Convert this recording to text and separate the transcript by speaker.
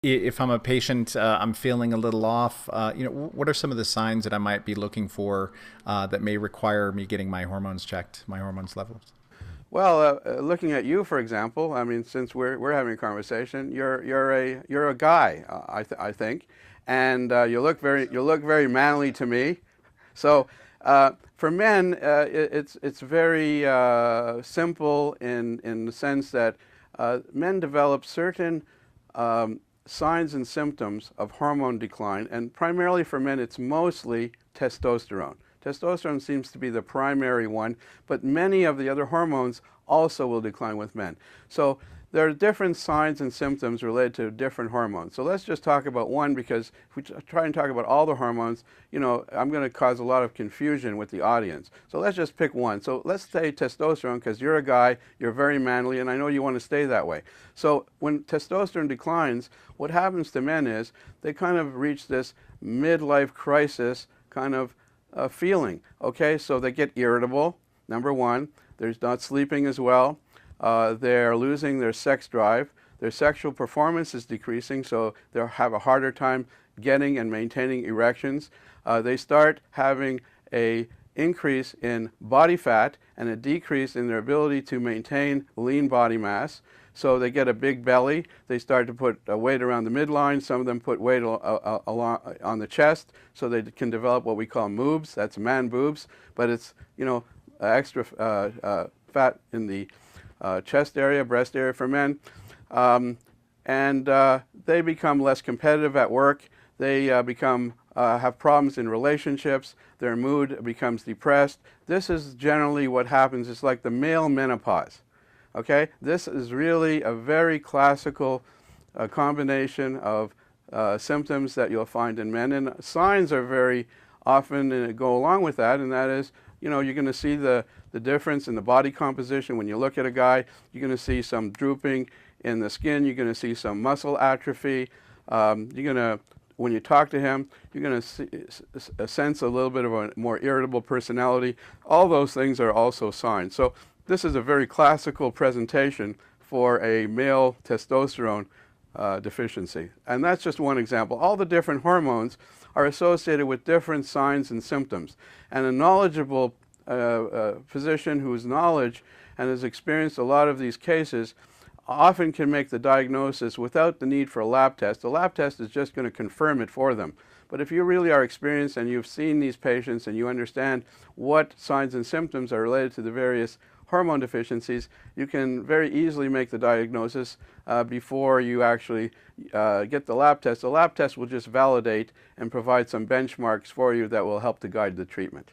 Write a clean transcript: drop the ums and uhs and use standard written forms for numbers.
Speaker 1: If I'm a patient, I'm feeling a little off. What are some of the signs that I might be looking for that may require me getting my hormones checked, my hormones levels?
Speaker 2: Well, looking at you, for example, I mean, since we're having a conversation, you're a guy, I think, and you look very manly to me. So for men, it's very simple in the sense that men develop certain signs and symptoms of hormone decline, and primarily for men, it's mostly testosterone. Testosterone seems to be the primary one, but many of the other hormones also will decline with men. So there are different signs and symptoms related to different hormones. So let's just talk about one, because if we try and talk about all the hormones, I'm going to cause a lot of confusion with the audience. So let's just pick one. So let's say testosterone, because you're a guy, you're very manly, and I know you want to stay that way. So when testosterone declines, what happens to men is they kind of reach this midlife crisis kind of feeling. Okay, so they get irritable, number one. They're not sleeping as well. They're losing their sex drive. Their sexual performance is decreasing, so they'll have a harder time getting and maintaining erections. They start having a increase in body fat and a decrease in their ability to maintain lean body mass. So they get a big belly. They start to put weight around the midline. Some of them put weight along on the chest, so they can develop what we call moobs. That's man boobs, but it's extra fat in the chest area, breast area for men. And they become less competitive at work. They become have problems in relationships. Their mood becomes depressed. This is generally what happens. It's like the male menopause. Okay, this is really a very classical combination of symptoms that you'll find in men, and signs are very often go along with that, and that is, you're going to see the difference in the body composition. When you look at a guy, you're going to see some drooping in the skin. You're going to see some muscle atrophy. When you talk to him, you're going to sense a little bit of a more irritable personality. All those things are also signs. So this is a very classical presentation for a male testosterone deficiency. And that's just one example. All the different hormones are associated with different signs and symptoms. And a knowledgeable physician whose knowledge and has experienced a lot of these cases often can make the diagnosis without the need for a lab test. A lab test is just going to confirm it for them. But if you really are experienced and you've seen these patients and you understand what signs and symptoms are related to the various hormone deficiencies, you can very easily make the diagnosis before you actually get the lab test. The lab test will just validate and provide some benchmarks for you that will help to guide the treatment.